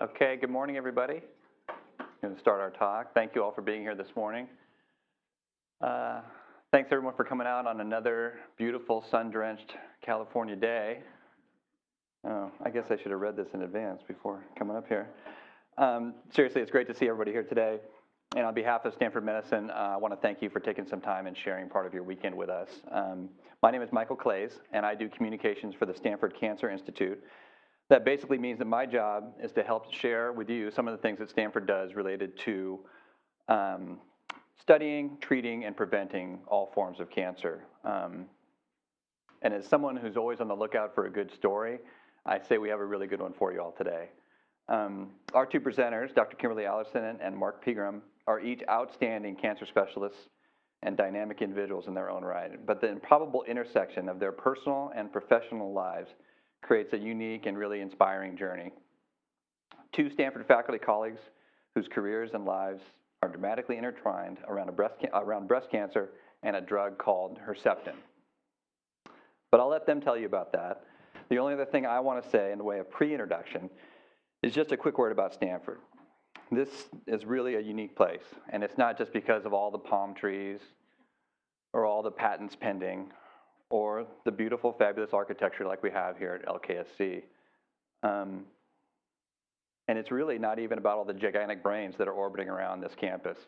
Okay, good morning, everybody. I'm going to start our talk. Thank you all for being here this morning. Thanks, everyone, for coming out on another beautiful, sun-drenched California day. Oh, I guess I should have read this in advance before coming up here. Seriously, it's great to see everybody here today. And on behalf of Stanford Medicine, I want to thank you for taking some time and sharing part of your weekend with us. My name is Michael Clays, and I do communications for the Stanford Cancer Institute. That basically means that my job is to help share with you some of the things that Stanford does related to studying, treating, and preventing all forms of cancer. And as someone who's always on the lookout for a good story, I say we have a really good one for you all today. Our two presenters, Dr. Kimberly Allison and Mark Pegram, are each outstanding cancer specialists and dynamic individuals in their own right. But the improbable intersection of their personal and professional lives creates a unique and really inspiring journey. Two Stanford faculty colleagues whose careers and lives are dramatically intertwined around breast cancer and a drug called Herceptin. But I'll let them tell you about that. The only other thing I want to say in the way of pre-introduction is just a quick word about Stanford. This is really a unique place, and it's not just because of all the palm trees or all the patents pending or the beautiful, fabulous architecture like we have here at LKSC. And it's really not even about all the gigantic brains that are orbiting around this campus.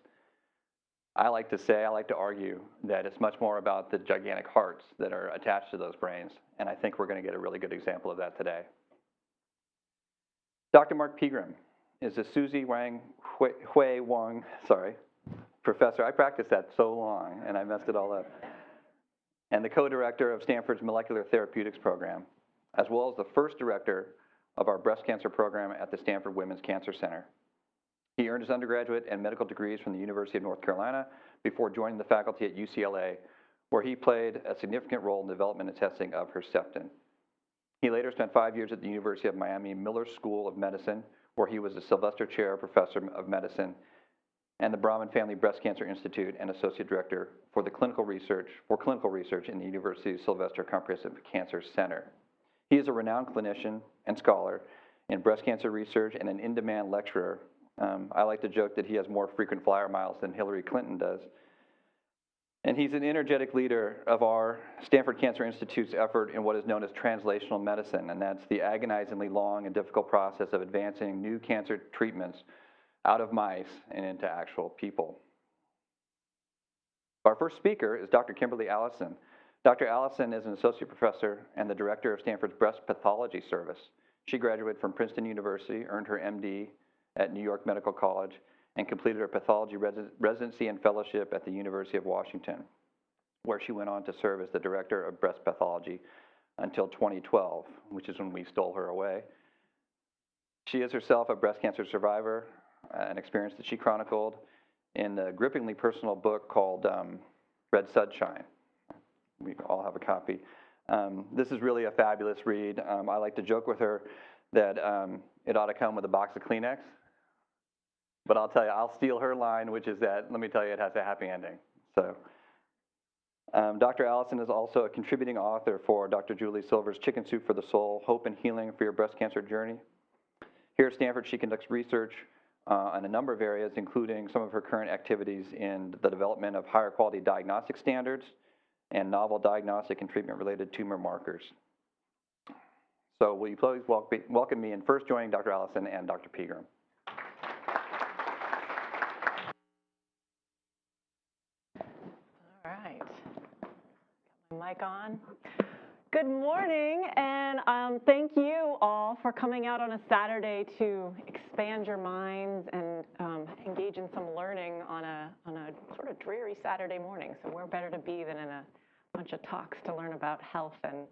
I like to argue that it's much more about the gigantic hearts that are attached to those brains, and I think we're going to get a really good example of that today. Dr. Mark Pegram is a Susie Hui Wang professor. I practiced that so long, and I messed it all up. And the co-director of Stanford's Molecular Therapeutics program, as well as the first director of our breast cancer program at the Stanford Women's Cancer Center. He earned his undergraduate and medical degrees from the University of North Carolina before joining the faculty at UCLA, where he played a significant role in development and testing of Herceptin. He later spent 5 years at the University of Miami Miller School of Medicine, where he was a Sylvester Chair Professor of Medicine, and the Brahman Family Breast Cancer Institute and Associate Director for clinical research in the University Sylvester Comprehensive Cancer Center. He is a renowned clinician and scholar in breast cancer research and an in-demand lecturer. I like to joke that he has more frequent flyer miles than Hillary Clinton does. And he's an energetic leader of our Stanford Cancer Institute's effort in what is known as translational medicine, and that's the agonizingly long and difficult process of advancing new cancer treatments out of mice and into actual people. Our first speaker is Dr. Kimberly Allison. Dr. Allison is an associate professor and the director of Stanford's Breast Pathology Service. She graduated from Princeton University, earned her MD at New York Medical College, and completed her pathology residency and fellowship at the University of Washington, where she went on to serve as the director of breast pathology until 2012, which is when we stole her away. She is herself a breast cancer survivor, an experience that she chronicled in a grippingly personal book called Red Sunshine. We all have a copy. This is really a fabulous read. I like to joke with her that it ought to come with a box of Kleenex. But I'll tell you, I'll steal her line, which is that, let me tell you, it has a happy ending. So, Dr. Allison is also a contributing author for Dr. Julie Silver's Chicken Soup for the Soul, Hope and Healing for Your Breast Cancer Journey. Here at Stanford, she conducts research in a number of areas, including some of her current activities in the development of higher quality diagnostic standards and novel diagnostic and treatment-related tumor markers. So will you please welcome me in first joining Dr. Allison and Dr. Pegram. All right. Got my mic on. Good morning, and thank you all for coming out on a Saturday to expand your minds and engage in some learning on a sort of dreary Saturday morning. So where better to be than in a bunch of talks to learn about health and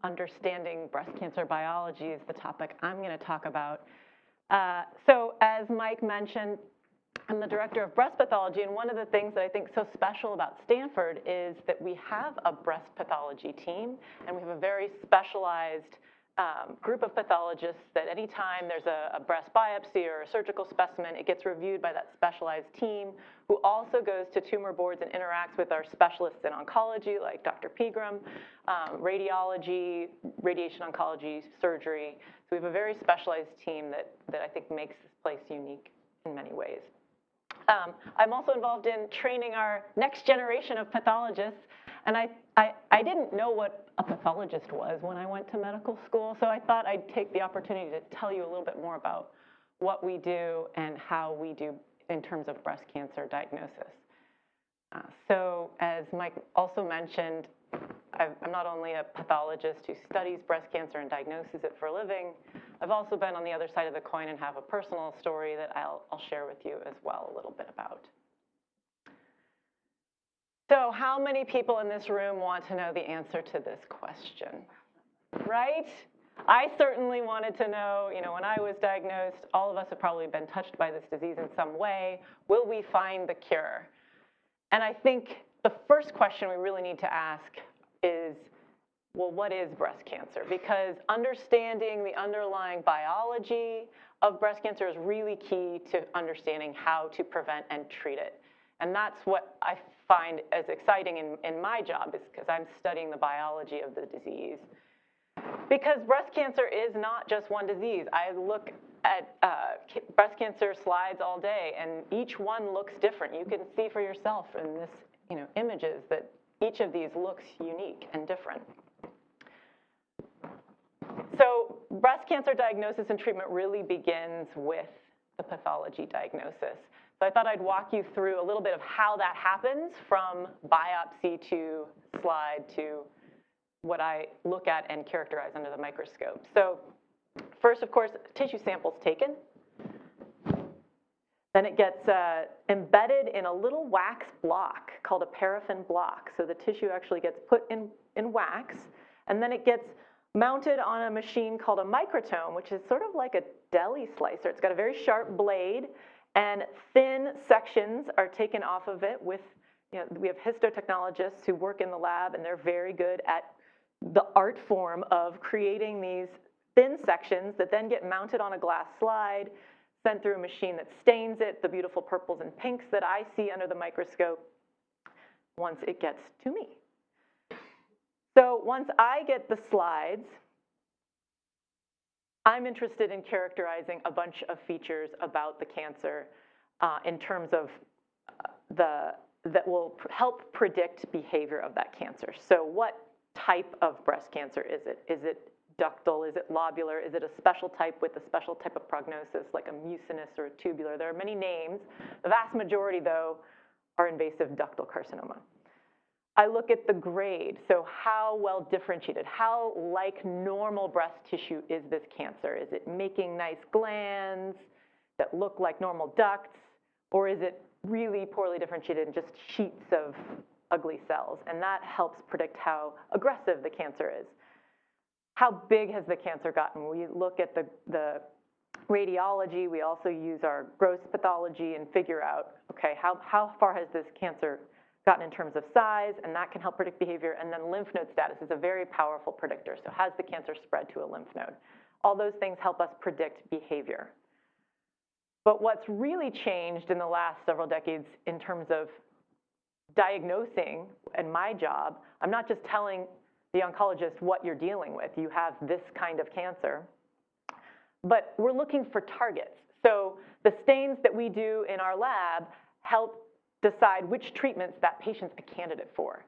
understanding breast cancer biology is the topic I'm going to talk about. So as Mike mentioned, I'm the director of breast pathology, and one of the things that I think is so special about Stanford is that we have a breast pathology team, and we have a very specialized group of pathologists that anytime there's a breast biopsy or a surgical specimen, it gets reviewed by that specialized team, who also goes to tumor boards and interacts with our specialists in oncology, like Dr. Pegram, radiology, radiation oncology, surgery. we have a very specialized team that I think makes this place unique in many ways. I'm also involved in training our next generation of pathologists, and I didn't know what a pathologist was when I went to medical school, so I thought I'd take the opportunity to tell you a little bit more about what we do and how we do in terms of breast cancer diagnosis. So as Mike also mentioned, I'm not only a pathologist who studies breast cancer and diagnoses it for a living, I've also been on the other side of the coin and have a personal story that I'll share with you as well a little bit about. So how many people in this room want to know the answer to this question, right? I certainly wanted to know, when I was diagnosed, all of us have probably been touched by this disease in some way. Will we find the cure? And I think the first question we really need to ask is, well, what is breast cancer? Because understanding the underlying biology of breast cancer is really key to understanding how to prevent and treat it. And that's what I find as exciting in my job, is because I'm studying the biology of the disease. Because breast cancer is not just one disease. I look at breast cancer slides all day, and each one looks different. You can see for yourself in this, images that each of these looks unique and different. So breast cancer diagnosis and treatment really begins with the pathology diagnosis. So I thought I'd walk you through a little bit of how that happens, from biopsy to slide to what I look at and characterize under the microscope. So first, of course, tissue sample's taken. Then it gets embedded in a little wax block called a paraffin block. So the tissue actually gets put in wax, and then it gets mounted on a machine called a microtome, which is sort of like a deli slicer. It's got a very sharp blade, and thin sections are taken off of it with, we have histotechnologists who work in the lab, and they're very good at the art form of creating these thin sections that then get mounted on a glass slide, sent through a machine that stains it, the beautiful purples and pinks that I see under the microscope, once it gets to me. So once I get the slides, I'm interested in characterizing a bunch of features about the cancer in terms of that will help predict behavior of that cancer. So what type of breast cancer is it? Is it ductal? Is it lobular? Is it a special type with a special type of prognosis, like a mucinous or a tubular? There are many names. The vast majority, though, are invasive ductal carcinoma. I look at the grade, so how well differentiated, how like normal breast tissue is this cancer? Is it making nice glands that look like normal ducts, or is it really poorly differentiated and just sheets of ugly cells? And that helps predict how aggressive the cancer is. How big has the cancer gotten? We look at the radiology. We also use our gross pathology and figure out, okay, how far has this cancer gotten in terms of size, and that can help predict behavior. And then lymph node status is a very powerful predictor. So has the cancer spread to a lymph node? All those things help us predict behavior. But what's really changed in the last several decades in terms of diagnosing, and my job, I'm not just telling the oncologist what you're dealing with. You have this kind of cancer. But we're looking for targets. So the stains that we do in our lab help decide which treatments that patient's a candidate for.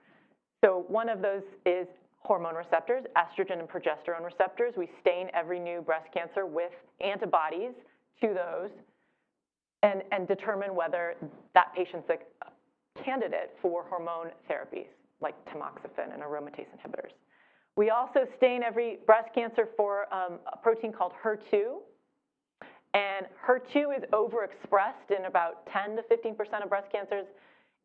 So one of those is hormone receptors, estrogen and progesterone receptors. We stain every new breast cancer with antibodies to those and determine whether that patient's a candidate for hormone therapies like tamoxifen and aromatase inhibitors. We also stain every breast cancer for a protein called HER2. And HER2 is overexpressed in about 10 to 15% of breast cancers.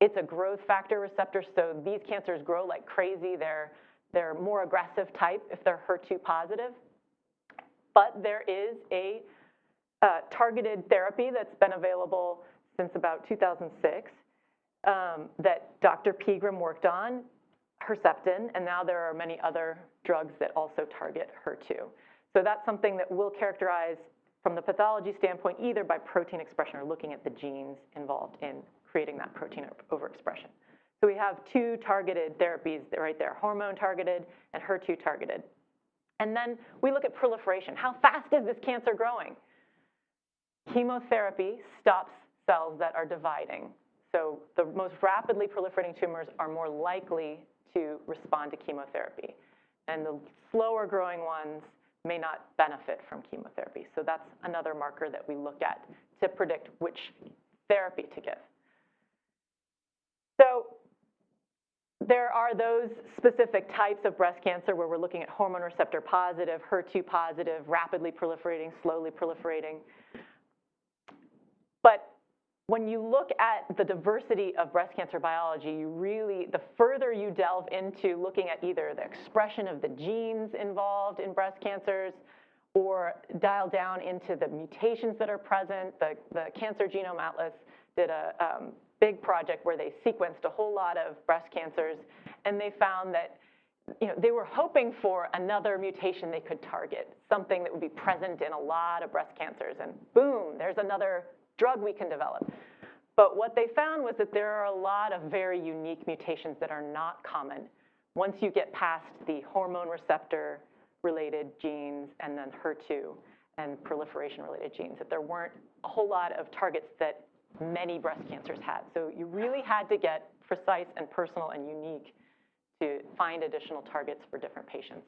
It's a growth factor receptor, so these cancers grow like crazy. They're more aggressive type if they're HER2 positive. But there is a targeted therapy that's been available since about 2006 that Dr. Pegram worked on, Herceptin, and now there are many other drugs that also target HER2. So that's something that we'll characterize from the pathology standpoint, either by protein expression or looking at the genes involved in creating that protein overexpression. So we have two targeted therapies right there, hormone targeted and HER2 targeted. And then we look at proliferation. How fast is this cancer growing? Chemotherapy stops cells that are dividing. So the most rapidly proliferating tumors are more likely to respond to chemotherapy. And the slower growing ones may not benefit from chemotherapy. So that's another marker that we look at to predict which therapy to give. So there are those specific types of breast cancer where we're looking at hormone receptor positive, HER2 positive, rapidly proliferating, slowly proliferating. But when you look at the diversity of breast cancer biology, the further you delve into looking at either the expression of the genes involved in breast cancers or dial down into the mutations that are present, the Cancer Genome Atlas did a big project where they sequenced a whole lot of breast cancers, and they found that they were hoping for another mutation they could target, something that would be present in a lot of breast cancers, and boom, there's another drug we can develop. But what they found was that there are a lot of very unique mutations that are not common once you get past the hormone receptor related genes and then HER2 and proliferation related genes, that there weren't a whole lot of targets that many breast cancers had. So you really had to get precise and personal and unique to find additional targets for different patients.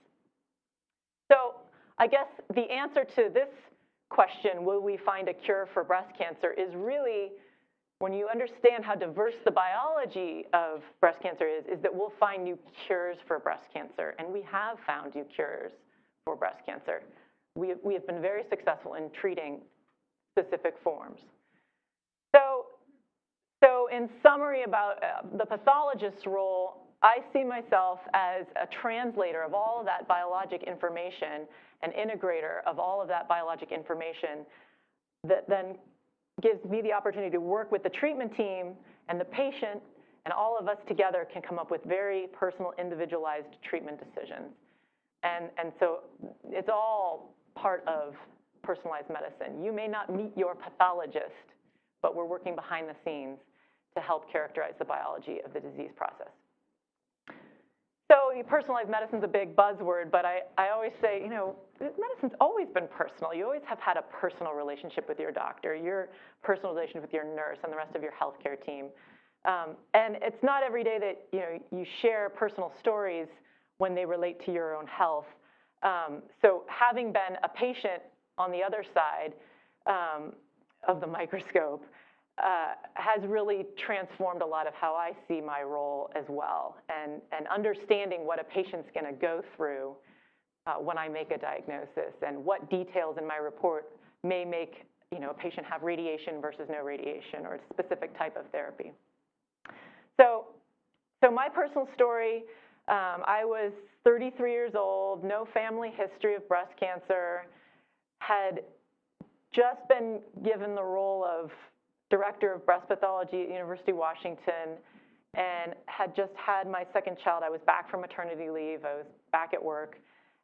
So I guess the answer to this question, will we find a cure for breast cancer, is really, when you understand how diverse the biology of breast cancer is that we'll find new cures for breast cancer. And we have found new cures for breast cancer. We have been very successful in treating specific forms. So in summary about the pathologist's role, I see myself as a translator of all of that biologic information, an integrator of all of that biologic information that then gives me the opportunity to work with the treatment team and the patient, and all of us together can come up with very personal, individualized treatment decisions. And so it's all part of personalized medicine. You may not meet your pathologist, but we're working behind the scenes to help characterize the biology of the disease process. So personalized medicine's a big buzzword, but I always say, medicine's always been personal. You always have had a personal relationship with your doctor, your personal relationship with your nurse and the rest of your healthcare team. And it's not every day that you share personal stories when they relate to your own health. So having been a patient on the other side of the microscope has really transformed a lot of how I see my role as well, and understanding what a patient's going to go through when I make a diagnosis, and what details in my report may make a patient have radiation versus no radiation, or a specific type of therapy. So my personal story, I was 33 years old, no family history of breast cancer, had just been given the role of director of breast pathology at University of Washington, and had just had my second child. I was back from maternity leave. I was back at work,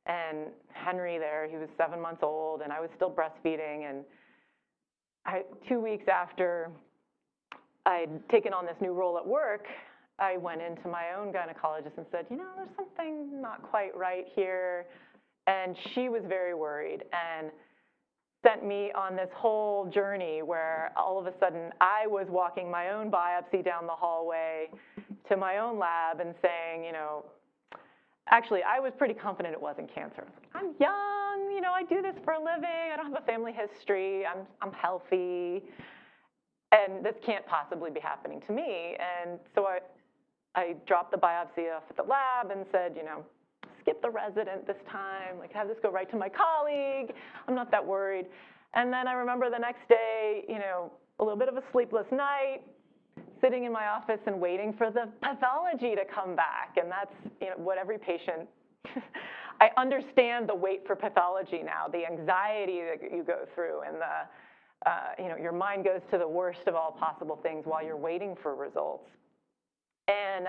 and Henry there, he was 7 months old, and I was still breastfeeding. And 2 weeks after I'd taken on this new role at work, I went into my own gynecologist and said, there's something not quite right here. And she was very worried and sent me on this whole journey where all of a sudden I was walking my own biopsy down the hallway to my own lab and saying, actually, I was pretty confident it wasn't cancer. I'm young, I do this for a living. I don't have a family history. I'm healthy. And this can't possibly be happening to me. And so I dropped the biopsy off at the lab and said, skip the resident this time, have this go right to my colleague. I'm not that worried. And then I remember the next day, a little bit of a sleepless night, sitting in my office and waiting for the pathology to come back. And that's what every patient, I understand the wait for pathology now, the anxiety that you go through, and your mind goes to the worst of all possible things while you're waiting for results. And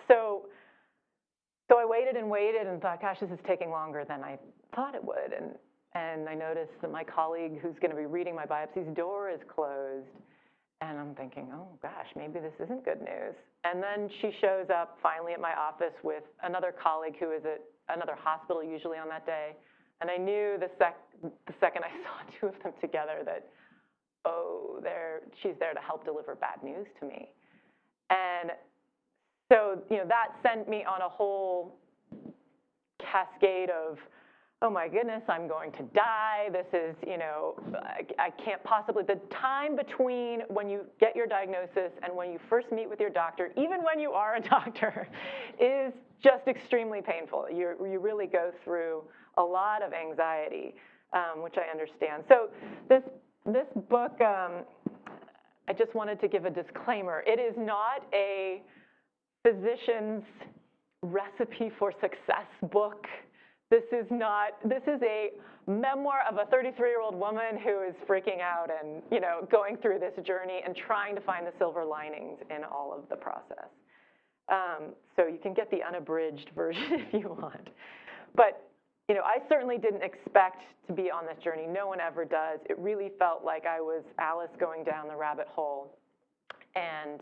so I waited and waited and thought, gosh, this is taking longer than I thought it would. And I noticed that my colleague who's going to be reading my biopsy's door is closed. And I'm thinking, oh gosh, maybe this isn't good news. And then she shows up finally at my office with another colleague who is at another hospital usually on that day. And I knew the second I saw two of them together that, oh, she's there to help deliver bad news to me. And so, that sent me on a whole cascade of, oh my goodness, I'm going to die. This is, I can't possibly, the time between when you get your diagnosis and when you first meet with your doctor, even when you are a doctor, is just extremely painful. You really go through a lot of anxiety, which I understand. So this book, I just wanted to give a disclaimer. It is not a physician's recipe for success book. This is a memoir of a 33-year-old woman who is freaking out and, going through this journey and trying to find the silver linings in all of the process. So you can get the unabridged version if you want. But, I certainly didn't expect to be on this journey. No one ever does. It really felt like I was Alice going down the rabbit hole. And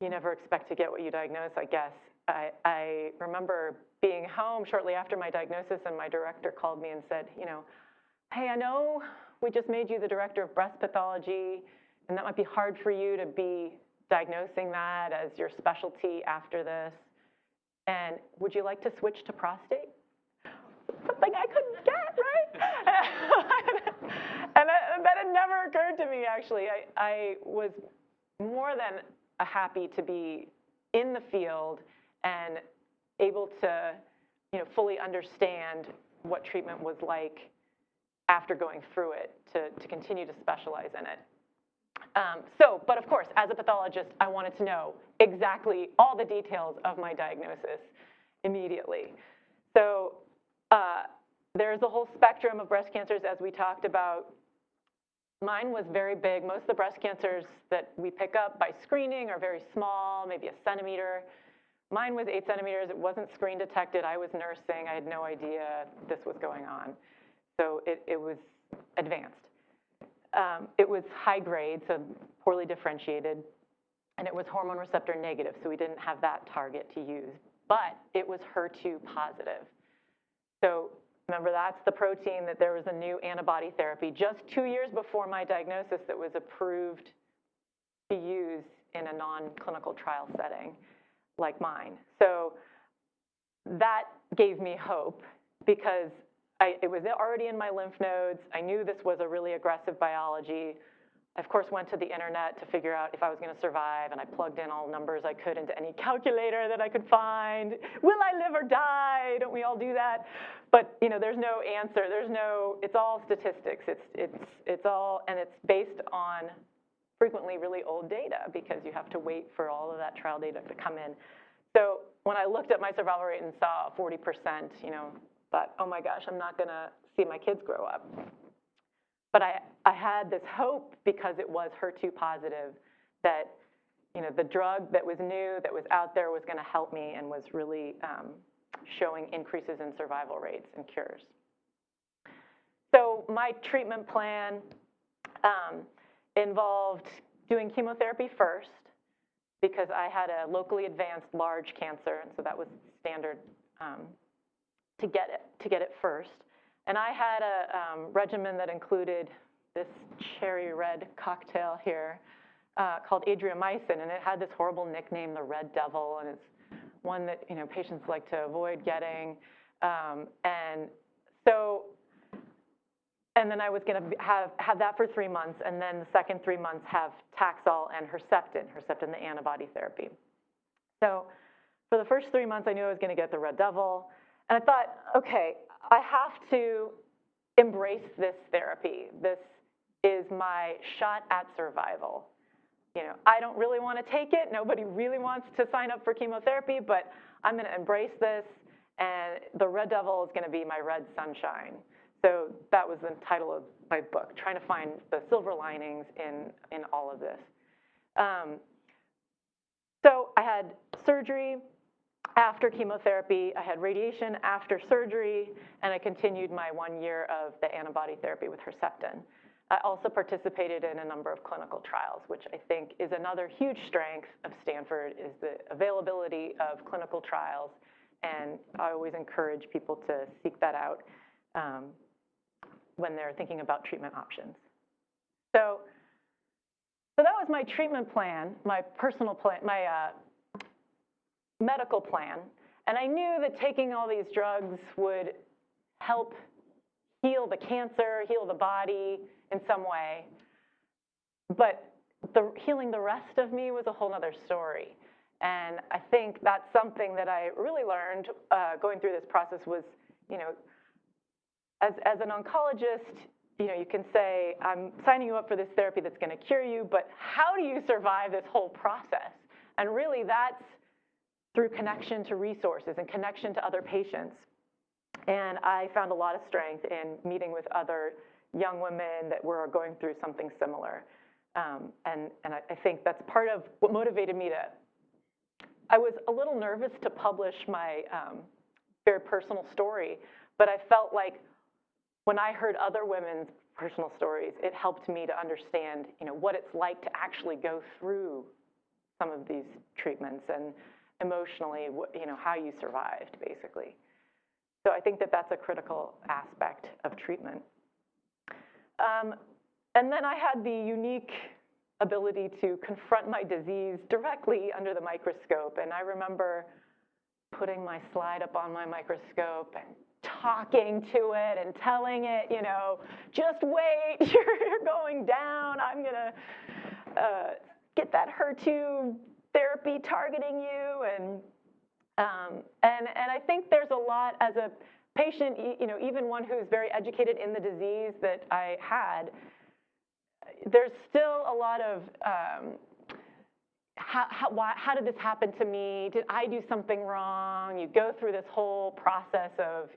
you never expect to get what you diagnose, I guess. I remember being home shortly after my diagnosis, and my director called me and said, hey, I know we just made you the director of breast pathology, and that might be hard for you to be diagnosing that as your specialty after this. And would you like to switch to prostate? Something I couldn't get, right? And that had never occurred to me, actually. I was more than happy to be in the field and able to, fully understand what treatment was like after going through it to continue to specialize in it. But of course, as a pathologist, I wanted to know exactly all the details of my diagnosis immediately. So there's a whole spectrum of breast cancers, as we talked about. Mine was very big. Most of the breast cancers that we pick up by screening are very small, maybe 1 centimeter. Mine was 8 centimeters. It wasn't screen detected. I was nursing. I had no idea this was going on. So it was advanced. It was high grade, so poorly differentiated. And it was hormone receptor negative, so we didn't have that target to use. But it was HER2 positive. So remember, that's the protein that there was a new antibody therapy just 2 years before my diagnosis that was approved to use in a non-clinical trial setting like mine. So that gave me hope because it was already in my lymph nodes. I knew this was a really aggressive biology. I, of course, went to the internet to figure out if I was going to survive, and I plugged in all numbers I could into any calculator that I could find. Will I live or die? Don't we all do that? But there's no answer. It's all statistics. It's all, and it's based on frequently really old data because you have to wait for all of that trial data to come in. So when I looked at my survival rate and saw 40%, thought, oh my gosh, I'm not going to see my kids grow up. But I had this hope because it was HER2 positive that the drug that was new, that was out there, was going to help me and was really showing increases in survival rates and cures. So my treatment plan involved doing chemotherapy first because I had a locally advanced large cancer, and so that was standard to get it first. And I had a regimen that included this cherry red cocktail here called adriamycin, and it had this horrible nickname, the Red Devil, and it's one that patients like to avoid getting. And then I was going to have that for 3 months, and then the second 3 months have Taxol and Herceptin, the antibody therapy. So for the first 3 months, I knew I was going to get the Red Devil, and I thought, okay, I have to embrace this therapy. This is my shot at survival. I don't really want to take it. Nobody really wants to sign up for chemotherapy, but I'm going to embrace this, and the Red Devil is going to be my red sunshine. So that was the title of my book, trying to find the silver linings in all of this. So I had surgery after chemotherapy, I had radiation after surgery, and I continued my 1 year of the antibody therapy with Herceptin. I also participated in a number of clinical trials, which I think is another huge strength of Stanford, is the availability of clinical trials. And I always encourage people to seek that out when they're thinking about treatment options. So that was my treatment plan, my personal plan, my medical plan. And I knew that taking all these drugs would help heal the cancer, heal the body in some way. But healing the rest of me was a whole other story. And I think that's something that I really learned going through this process was, as an oncologist, you can say, I'm signing you up for this therapy that's going to cure you, but how do you survive this whole process? And really that's through connection to resources and connection to other patients. And I found a lot of strength in meeting with other young women that were going through something similar. And I think that's part of what motivated me to, I was a little nervous to publish my very personal story, but I felt like when I heard other women's personal stories, it helped me to understand, what it's like to actually go through some of these treatments and emotionally, how you survived, basically. So I think that that's a critical aspect of treatment. And then I had the unique ability to confront my disease directly under the microscope. And I remember putting my slide up on my microscope and talking to it and telling it, just wait, you're going down. I'm going to get that HER2 therapy targeting you. And I think there's a lot as a patient, even one who's very educated in the disease that I had, there's still a lot of how did this happen to me? Did I do something wrong? You go through this whole process of,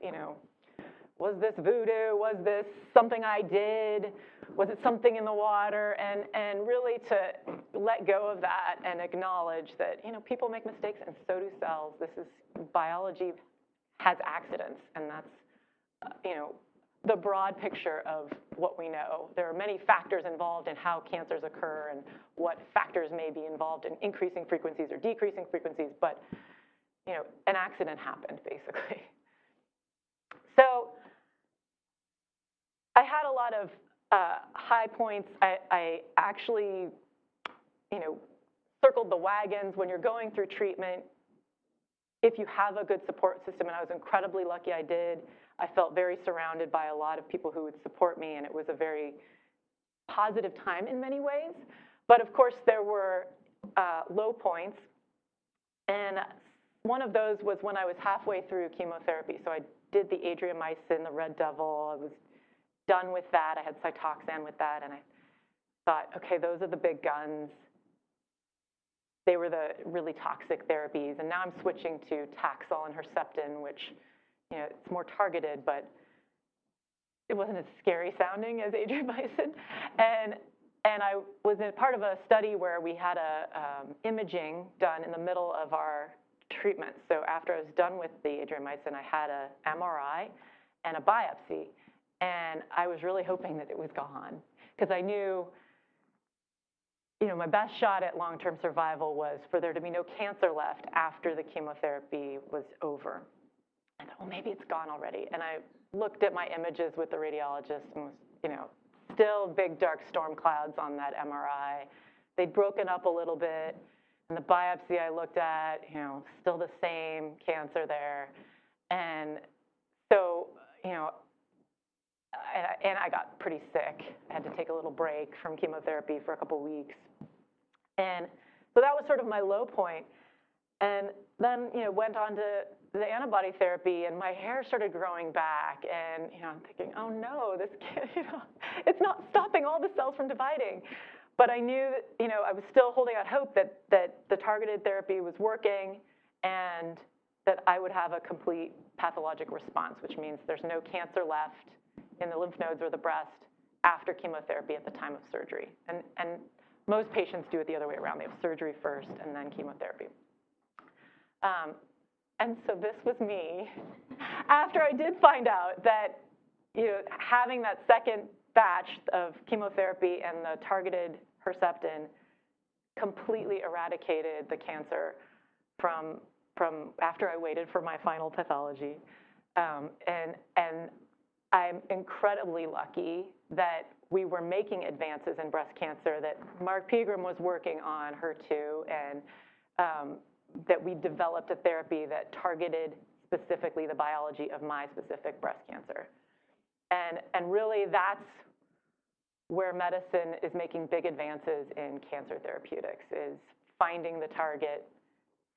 was this voodoo? Was this something I did? Was it something in the water? And really to let go of that and acknowledge that, people make mistakes and so do cells. This is, biology has accidents, and that's, the broad picture of what we know. There are many factors involved in how cancers occur and what factors may be involved in increasing frequencies or decreasing frequencies, but, an accident happened, basically. So I had a lot of high points. I actually, circled the wagons when you're going through treatment. If you have a good support system, and I was incredibly lucky I did, I felt very surrounded by a lot of people who would support me, and it was a very positive time in many ways. But of course, there were low points, and one of those was when I was halfway through chemotherapy. So I did the adriamycin, the Red Devil. I was done with that. I had Cytoxan with that, and I thought, okay, those are the big guns. They were the really toxic therapies, and now I'm switching to Taxol and Herceptin, which, it's more targeted, but it wasn't as scary sounding as adriamycin. And I was in part of a study where we had imaging done in the middle of our treatment. So after I was done with the adriamycin, I had a MRI and a biopsy, and I was really hoping that it was gone because I knew, my best shot at long-term survival was for there to be no cancer left after the chemotherapy was over. I thought, well, maybe it's gone already. And I looked at my images with the radiologist and was, still big dark storm clouds on that MRI. They'd broken up a little bit. And the biopsy I looked at, still the same cancer there. And so, and I got pretty sick. I had to take a little break from chemotherapy for a couple weeks. And so that was sort of my low point. And then, went on to the antibody therapy, and my hair started growing back. And, I'm thinking, oh no, this kid, it's not stopping all the cells from dividing. But I knew that, I was still holding out hope that the targeted therapy was working and that I would have a complete pathologic response, which means there's no cancer left in the lymph nodes or the breast after chemotherapy at the time of surgery. And most patients do it the other way around. They have surgery first and then chemotherapy. And so this was me after I did find out that, having that second batch of chemotherapy and the targeted Herceptin completely eradicated the cancer from after I waited for my final pathology. And I'm incredibly lucky that we were making advances in breast cancer, that Mark Pegram was working on HER2, and that we developed a therapy that targeted specifically the biology of my specific breast cancer. And really that's where medicine is making big advances in cancer therapeutics, is finding the target,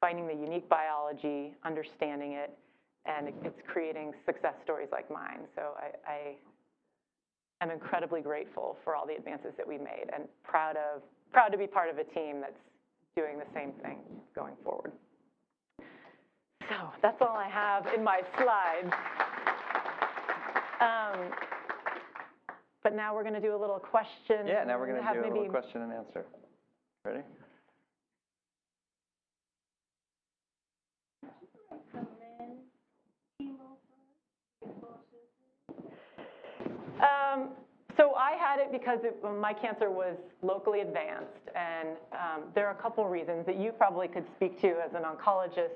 finding the unique biology, understanding it, and it's creating success stories like mine. So I am incredibly grateful for all the advances that we made, and proud to be part of a team that's doing the same thing going forward. So that's all I have in my slides. But now we're going to do a little question. Yeah, now we're going to do a little question and answer. Ready? So I had it because my cancer was locally advanced, and there are a couple reasons that you probably could speak to as an oncologist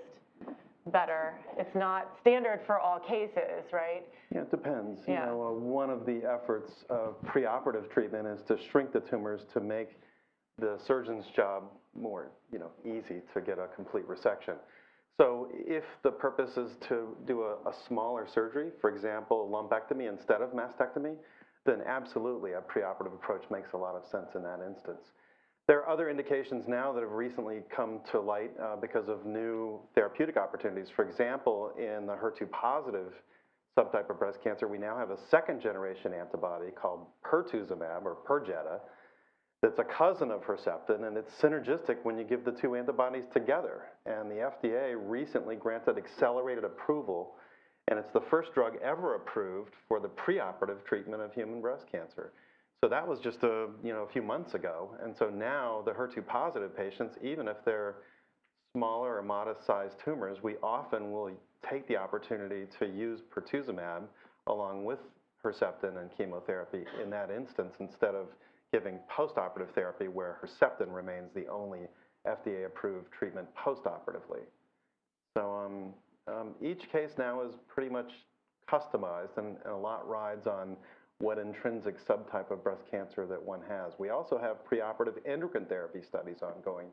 better. It's not standard for all cases, right? Yeah, it depends. Yeah. You know, one of the efforts of preoperative treatment is to shrink the tumors to make the surgeon's job more, easy to get a complete resection. So if the purpose is to do a smaller surgery, for example, lumpectomy instead of mastectomy, then absolutely a preoperative approach makes a lot of sense in that instance. There are other indications now that have recently come to light because of new therapeutic opportunities. For example, in the HER2-positive subtype of breast cancer, we now have a second-generation antibody called pertuzumab, or Perjeta, that's a cousin of Herceptin, and it's synergistic when you give the two antibodies together. And the FDA recently granted accelerated approval, and it's the first drug ever approved for the preoperative treatment of human breast cancer. So that was just a few months ago, and so now the HER2-positive patients, even if they're smaller or modest-sized tumors, we often will take the opportunity to use pertuzumab along with Herceptin and chemotherapy in that instance, instead of giving postoperative therapy where Herceptin remains the only FDA-approved treatment postoperatively. So each case now is pretty much customized, and a lot rides on what intrinsic subtype of breast cancer that one has. We also have preoperative endocrine therapy studies ongoing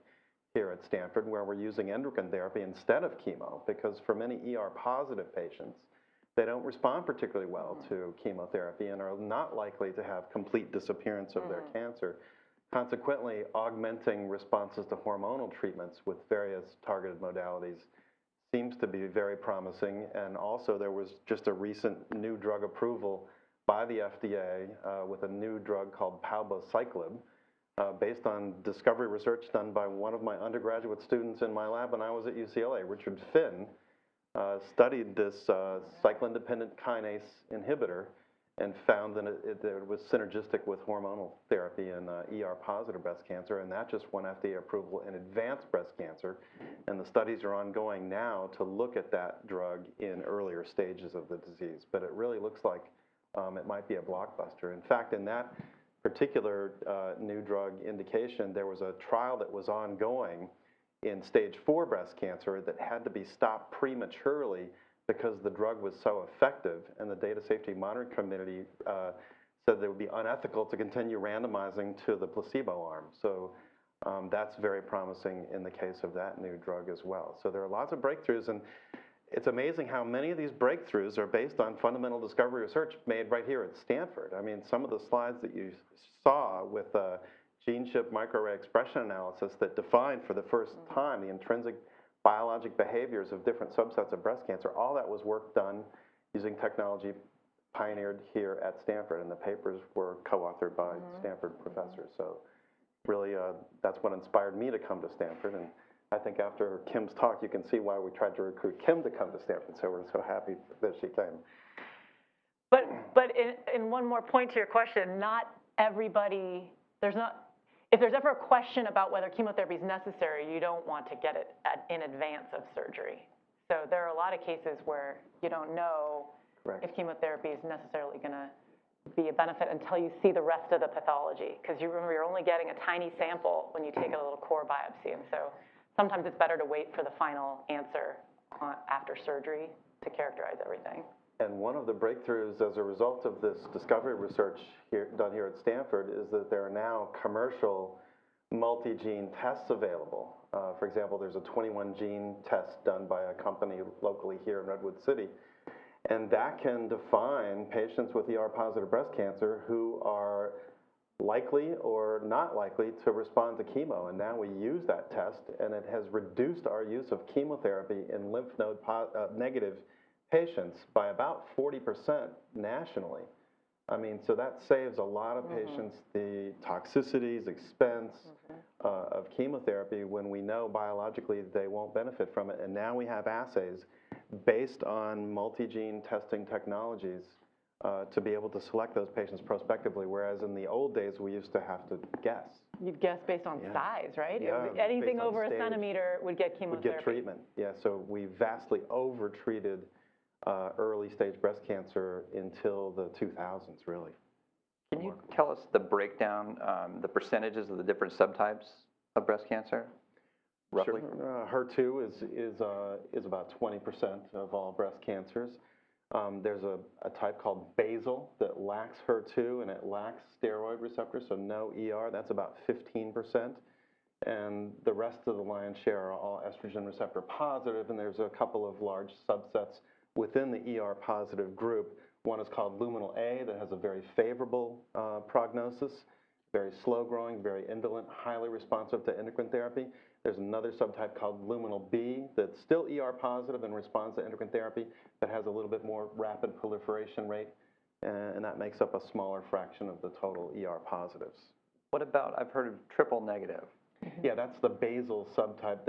here at Stanford, where we're using endocrine therapy instead of chemo, because for many ER-positive patients, they don't respond particularly well to chemotherapy and are not likely to have complete disappearance of their cancer. Consequently, augmenting responses to hormonal treatments with various targeted modalities seems to be very promising. And also, there was just a recent new drug approval by the FDA with a new drug called palbociclib, based on discovery research done by one of my undergraduate students in my lab when I was at UCLA, Richard Finn, studied this cyclin-dependent kinase inhibitor and found that it was synergistic with hormonal therapy in ER-positive breast cancer, and that just won FDA approval in advanced breast cancer. And the studies are ongoing now to look at that drug in earlier stages of the disease. But it really looks like it might be a blockbuster. In fact, in that particular new drug indication, there was a trial that was ongoing in stage 4 breast cancer that had to be stopped prematurely because the drug was so effective, and the Data Safety Monitoring Committee said that it would be unethical to continue randomizing to the placebo arm. So that's very promising in the case of that new drug as well. So there are lots of breakthroughs, and it's amazing how many of these breakthroughs are based on fundamental discovery research made right here at Stanford. I mean, some of the slides that you saw with gene shift microarray expression analysis that defined for the first time the intrinsic biologic behaviors of different subsets of breast cancer, all that was work done using technology pioneered here at Stanford, and the papers were co-authored by Stanford professors. So really, that's what inspired me to come to Stanford, and I think after Kim's talk, you can see why we tried to recruit Kim to come to Stanford, so we're so happy that she came. But in one more point to your question, not everybody, if there's ever a question about whether chemotherapy is necessary, you don't want to get it in advance of surgery. So there are a lot of cases where you don't know if chemotherapy is necessarily going to be a benefit until you see the rest of the pathology. Because you remember, you're only getting a tiny sample when you take a little core biopsy. And so sometimes it's better to wait for the final answer after surgery to characterize everything. And one of the breakthroughs as a result of this discovery research done here at Stanford is that there are now commercial multi-gene tests available. For example, there's a 21-gene test done by a company locally here in Redwood City. And that can define patients with ER-positive breast cancer who are likely or not likely to respond to chemo. And now we use that test, and it has reduced our use of chemotherapy in lymph node negative patients by about 40% nationally. I mean, so that saves a lot of patients the toxicities, expense of chemotherapy when we know biologically they won't benefit from it. And now we have assays based on multi-gene testing technologies to be able to select those patients prospectively, whereas in the old days we used to have to guess. You'd guess based on size, right? Yeah, anything based on over stage. a centimeter would get chemotherapy. Would get treatment, yeah. So we vastly over-treated early stage breast cancer until the 2000s, really. Can you tell us the breakdown, the percentages of the different subtypes of breast cancer, roughly? Sure. HER2 is about 20% of all breast cancers. There's a type called basal that lacks HER2 and it lacks steroid receptors, so no ER. That's about 15%. And the rest of the lion's share are all estrogen receptor positive, and there's a couple of large subsets within the ER positive group. One is called luminal A that has a very favorable prognosis, very slow growing, very indolent, highly responsive to endocrine therapy. There's another subtype called luminal B that's still ER positive and responds to endocrine therapy, but has a little bit more rapid proliferation rate, and that makes up a smaller fraction of the total ER positives. What about, I've heard of triple negative. Yeah, that's the basal subtype.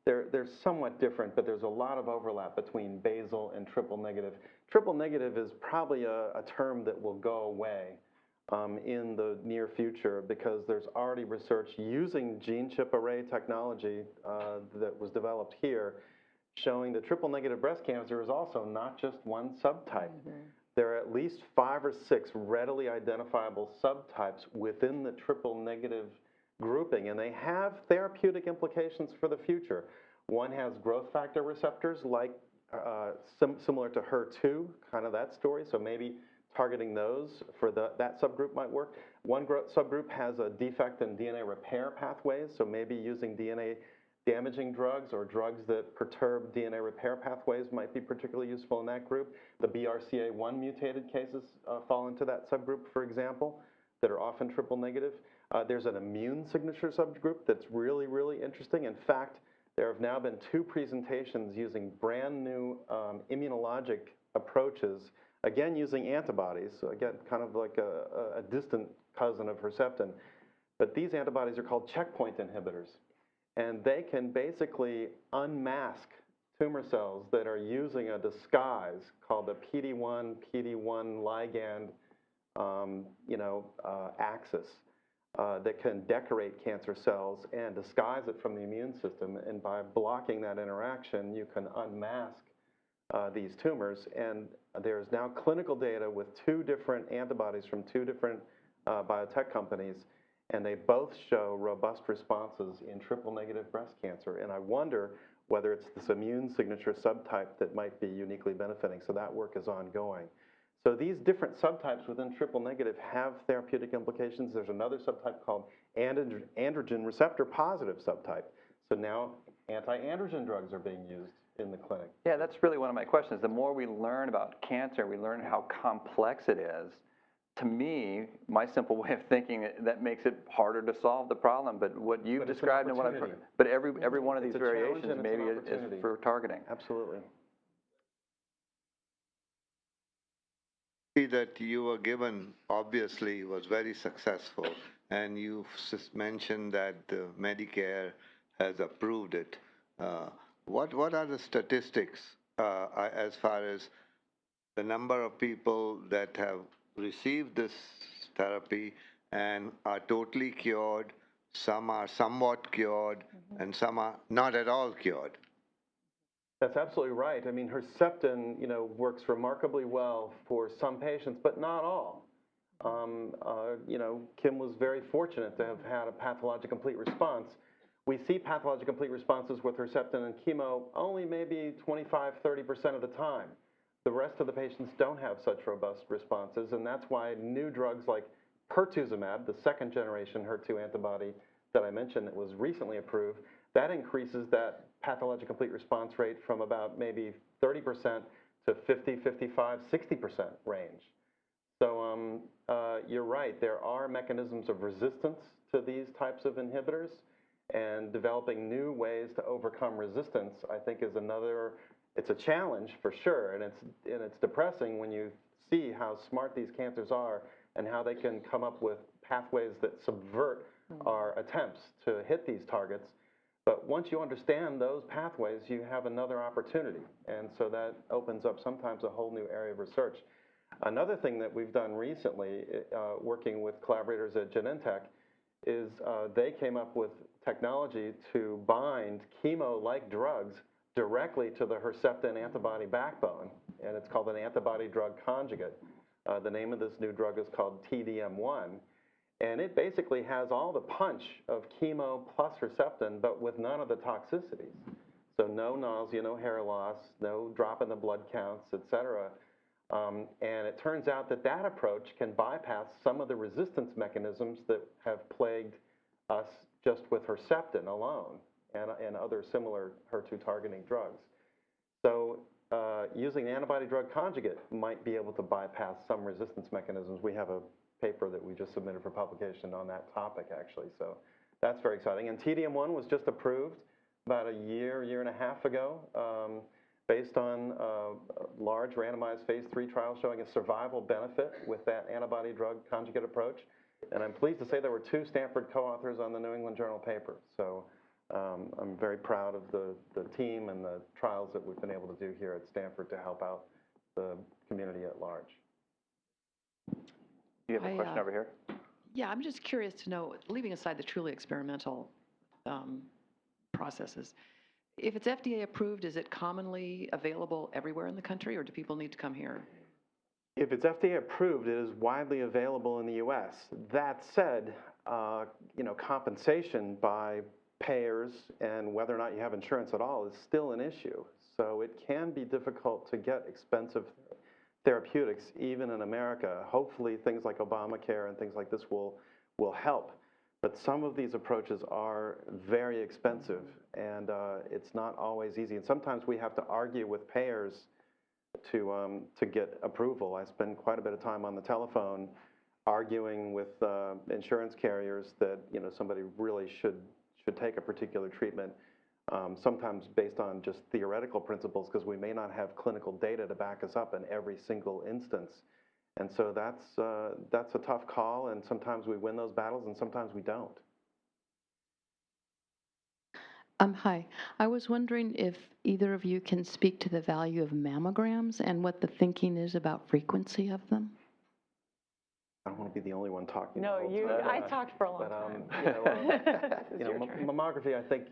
They're somewhat different, but there's a lot of overlap between basal and triple negative. Triple negative is probably a term that will go away in the near future because there's already research using gene chip array technology that was developed here showing that triple negative breast cancer is also not just one subtype. There are at least 5 or 6 readily identifiable subtypes within the triple negative grouping, and they have therapeutic implications for the future. One has growth factor receptors like similar to HER2, kind of that story, so maybe targeting those for that subgroup might work. One subgroup has a defect in DNA repair pathways, so maybe using DNA damaging drugs or drugs that perturb DNA repair pathways might be particularly useful in that group. The BRCA1 mutated cases fall into that subgroup, for example, that are often triple negative. There's an immune signature subgroup that's really, really interesting. In fact, there have now been 2 presentations using brand new immunologic approaches, again using antibodies, so again kind of like a distant cousin of Herceptin. But these antibodies are called checkpoint inhibitors, and they can basically unmask tumor cells that are using a disguise called the PD-1 ligand axis. That can decorate cancer cells and disguise it from the immune system. And by blocking that interaction, you can unmask these tumors. And there's now clinical data with 2 different antibodies from 2 different biotech companies, and they both show robust responses in triple negative breast cancer. And I wonder whether it's this immune signature subtype that might be uniquely benefiting. So that work is ongoing. So these different subtypes within triple negative have therapeutic implications. There's another subtype called androgen receptor positive subtype. So now anti-androgen drugs are being used in the clinic. Yeah, that's really one of my questions. The more we learn about cancer, we learn how complex it is. To me, my simple way of thinking, that makes it harder to solve the problem. But what you've described and what I've heard, but every one of these variations maybe is for targeting. Absolutely. That you were given obviously was very successful, and you mentioned that Medicare has approved it. What are the statistics as far as the number of people that have received this therapy and are totally cured? Some are somewhat cured, and some are not at all cured. That's absolutely right. I mean, Herceptin, works remarkably well for some patients, but not all. Kim was very fortunate to have had a pathologic complete response. We see pathologic complete responses with Herceptin and chemo only maybe 25–30% of the time. The rest of the patients don't have such robust responses, and that's why new drugs like pertuzumab, the second generation HER2 antibody that I mentioned that was recently approved, that increases that pathologic complete response rate from about maybe 30% to 50, 55, 60% range. So you're right, there are mechanisms of resistance to these types of inhibitors, and developing new ways to overcome resistance, I think, is another, it's a challenge for sure, and it's depressing when you see how smart these cancers are and how they can come up with pathways that subvert our attempts to hit these targets. But once you understand those pathways, you have another opportunity, and so that opens up sometimes a whole new area of research. Another thing that we've done recently, working with collaborators at Genentech, is they came up with technology to bind chemo-like drugs directly to the Herceptin antibody backbone, and it's called an antibody-drug conjugate. The name of this new drug is called TDM1, and it basically has all the punch of chemo plus Herceptin, but with none of the toxicities. So no nausea, no hair loss, no drop in the blood counts, etc. And it turns out that that approach can bypass some of the resistance mechanisms that have plagued us just with Herceptin alone and other similar HER2 targeting drugs. So using an antibody-drug conjugate might be able to bypass some resistance mechanisms. We have a paper that we just submitted for publication on that topic, actually. So that's very exciting. And TDM1 was just approved about a year and a half ago, based on a large randomized phase 3 trial showing a survival benefit with that antibody-drug conjugate approach. And I'm pleased to say there were 2 Stanford co-authors on the New England Journal paper. So I'm very proud of the team and the trials that we've been able to do here at Stanford to help out the community at large. You have a question over here? Yeah, I'm just curious to know, leaving aside the truly experimental processes, if it's FDA approved, is it commonly available everywhere in the country, or do people need to come here? If it's FDA approved, it is widely available in the U.S. That said, compensation by payers and whether or not you have insurance at all is still an issue. So it can be difficult to get expensive therapeutics even in America. Hopefully things like Obamacare and things like this will help. But some of these approaches are very expensive, and it's not always easy. And sometimes we have to argue with payers to get approval. I spend quite a bit of time on the telephone arguing with insurance carriers that somebody really should take a particular treatment, sometimes based on just theoretical principles, because we may not have clinical data to back us up in every single instance. And so that's a tough call, and sometimes we win those battles and sometimes we don't. Hi. I was wondering if either of you can speak to the value of mammograms and what the thinking is about frequency of them. I don't want to be the only one talking. No, I talked for a long time. Mammography, I think,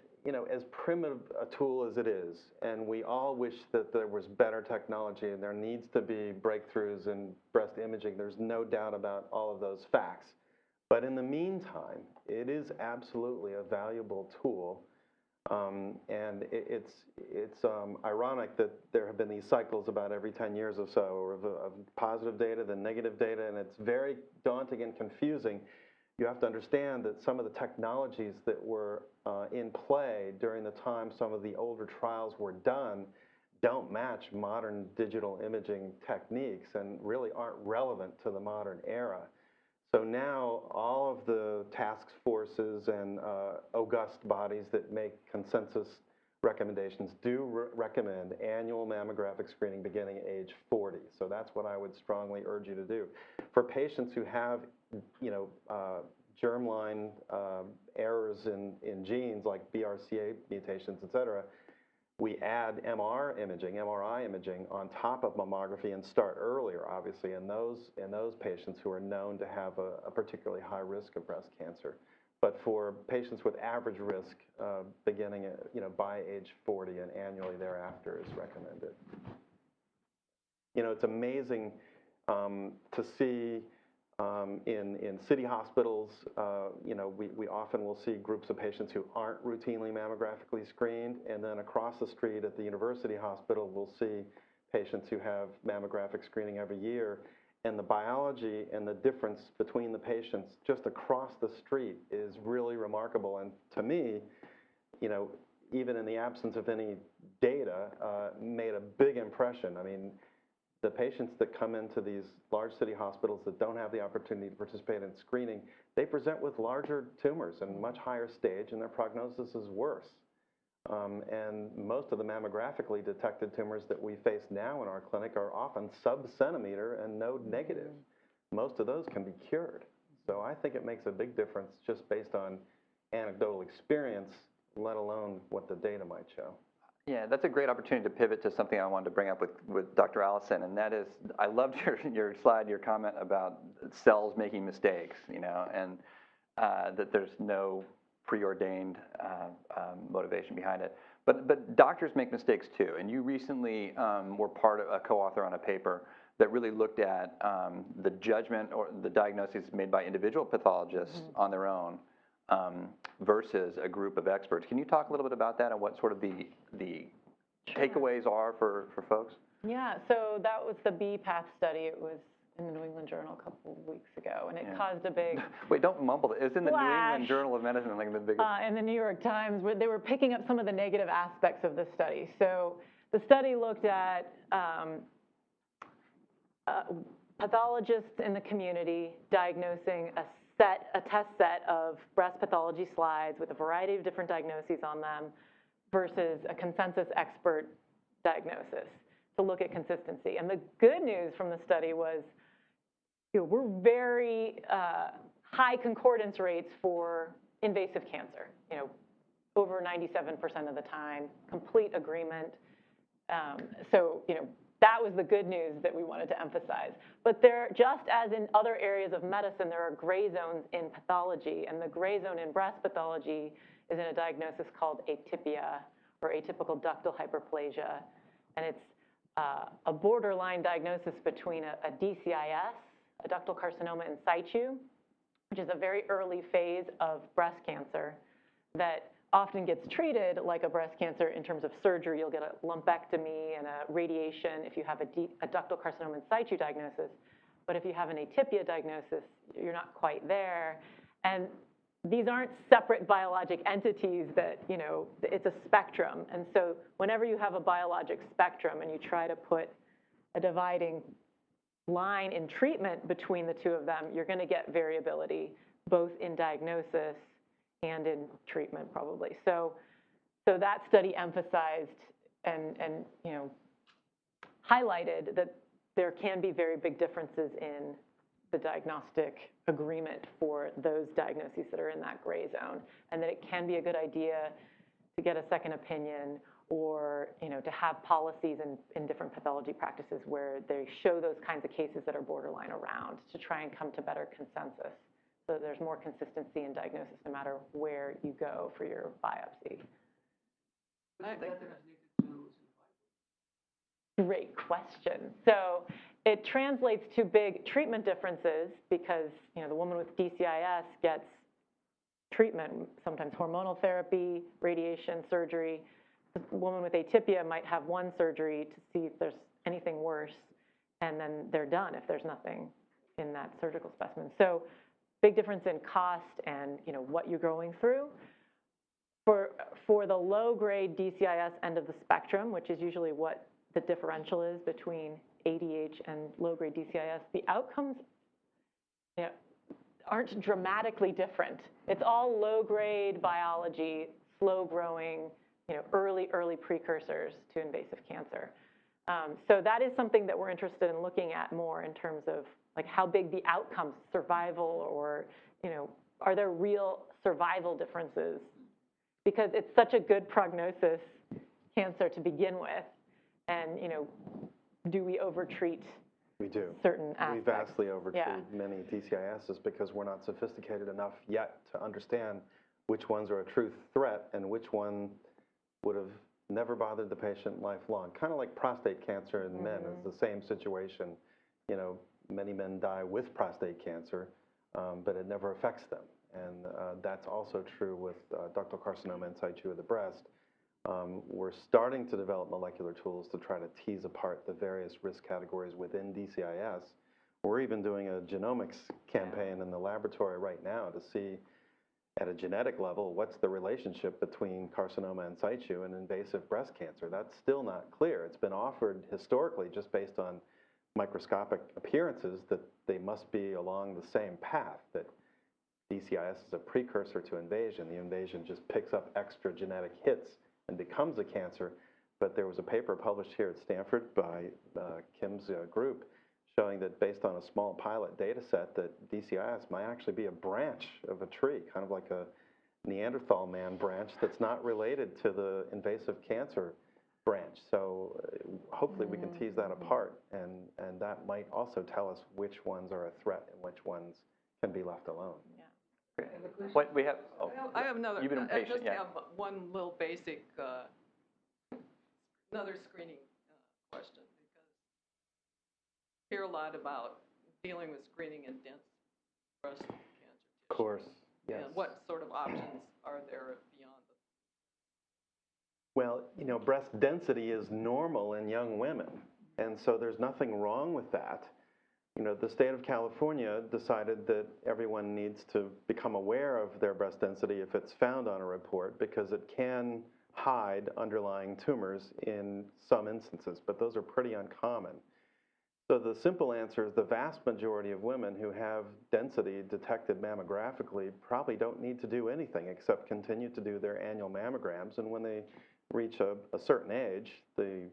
as primitive a tool as it is, and we all wish that there was better technology and there needs to be breakthroughs in breast imaging. There's no doubt about all of those facts. But in the meantime, it is absolutely a valuable tool. And it's ironic that there have been these cycles about every 10 years or so of positive data, then negative data, and it's very daunting and confusing. You have to understand that some of the technologies that were in play during the time some of the older trials were done don't match modern digital imaging techniques and really aren't relevant to the modern era. So now all of the task forces and august bodies that make consensus recommendations do recommend annual mammographic screening beginning at age 40. So that's what I would strongly urge you to do. For patients who have, germline errors in genes like BRCA mutations, et cetera, we add MRI imaging on top of mammography and start earlier, obviously, in those patients who are known to have a particularly high risk of breast cancer. But for patients with average risk, beginning at, by age 40 and annually thereafter is recommended. It's amazing to see In city hospitals, you know, we often will see groups of patients who aren't routinely mammographically screened, and then across the street at the university hospital, we'll see patients who have mammographic screening every year. And the biology and the difference between the patients just across the street is really remarkable. And to me, you know, even in the absence of any data, made a big impression. I mean, the patients that come into these large city hospitals that don't have the opportunity to participate in screening, they present with larger tumors and much higher stage, and their prognosis is worse. And most of the mammographically detected tumors that we face now in our clinic are often sub-centimeter and node negative. Most of those can be cured. So I think it makes a big difference just based on anecdotal experience, let alone what the data might show. Yeah, that's a great opportunity to pivot to something I wanted to bring up with Dr. Allison, and that is, I loved your slide, your comment about cells making mistakes, you know, and that there's no preordained motivation behind it. But doctors make mistakes too, and you recently were part of a co-author on a paper that really looked at the judgment or the diagnoses made by individual pathologists on their own versus a group of experts. Can you talk a little bit about that and what sort of the takeaways are for folks? Yeah, so that was the BPATH study. It was in the New England Journal a couple of weeks ago, and it caused a big Wait, don't mumble. It's in the New splash, England Journal of Medicine, like the biggest. and the New York Times, where they were picking up some of the negative aspects of the study. So the study looked at pathologists in the community diagnosing a test set of breast pathology slides with a variety of different diagnoses on them versus a consensus expert diagnosis to look at consistency. And the good news from the study was, you know, we're very high concordance rates for invasive cancer, you know, over 97% of the time, complete agreement. So, you know, that was the good news that we wanted to emphasize. But there, just as in other areas of medicine, there are gray zones in pathology, and the gray zone in breast pathology is in a diagnosis called atypia, or atypical ductal hyperplasia, and it's a borderline diagnosis between a DCIS, a ductal carcinoma in situ, which is a very early phase of breast cancer that often gets treated like a breast cancer in terms of surgery. You'll get a lumpectomy and a radiation if you have a ductal carcinoma in situ diagnosis. But if you have an atypia diagnosis, you're not quite there. And these aren't separate biologic entities that, you know, it's a spectrum. And so whenever you have a biologic spectrum and you try to put a dividing line in treatment between the two of them, you're going to get variability, both in diagnosis and in treatment, probably. So that study emphasized and you know, highlighted that there can be very big differences in the diagnostic agreement for those diagnoses that are in that gray zone, and that it can be a good idea to get a second opinion, or, you know, to have policies in different pathology practices where they show those kinds of cases that are borderline around to try and come to better consensus, so that there's more consistency in diagnosis no matter where you go for your biopsy. Great question. So it translates to big treatment differences because, you know, the woman with DCIS gets treatment, sometimes hormonal therapy, radiation, surgery. The woman with atypia might have one surgery to see if there's anything worse, and then they're done if there's nothing in that surgical specimen. So big difference in cost and, you know, what you're going through. For the low-grade DCIS end of the spectrum, which is usually what the differential is between ADH and low-grade DCIS, the outcomes, you know, aren't dramatically different. It's all low-grade biology, slow-growing, you know, early precursors to invasive cancer. So that is something that we're interested in looking at more in terms of like how big the outcomes, survival, or, you know, are there real survival differences? Because it's such a good prognosis cancer to begin with. And, you know, do we overtreat We do. certain aspects? We vastly overtreat Yeah. many DCISs because we're not sophisticated enough yet to understand which ones are a true threat and which one would have never bothered the patient lifelong. Kind of like prostate cancer in men is the same situation. You know, many men die with prostate cancer, but it never affects them. And that's also true with ductal carcinoma in situ of the breast. We're starting to develop molecular tools to try to tease apart the various risk categories within DCIS. We're even doing a genomics campaign in the laboratory right now to see at a genetic level what's the relationship between carcinoma in situ and invasive breast cancer. That's still not clear. It's been offered historically just based on microscopic appearances that they must be along the same path, that DCIS is a precursor to invasion. The invasion just picks up extra genetic hits and becomes a cancer. But there was a paper published here at Stanford by Kim's group showing that based on a small pilot data set that DCIS might actually be a branch of a tree, kind of like a Neanderthal man branch that's not related to the invasive cancer branch. So hopefully we can tease that apart, and that might also tell us which ones are a threat and which ones can be left alone. Great. What we have? Oh, I have another. You've been I impatient, just yeah. have one little basic, another screening question, because I hear a lot about dealing with screening in dense breast cancer tissue. Of course, yes. And what sort of options are there beyond the? Well, you know, breast density is normal in young women, and so there's nothing wrong with that. You know, the state of California decided that everyone needs to become aware of their breast density if it's found on a report, because it can hide underlying tumors in some instances, but those are pretty uncommon. So the simple answer is the vast majority of women who have density detected mammographically probably don't need to do anything except continue to do their annual mammograms, and when they reach a certain age, the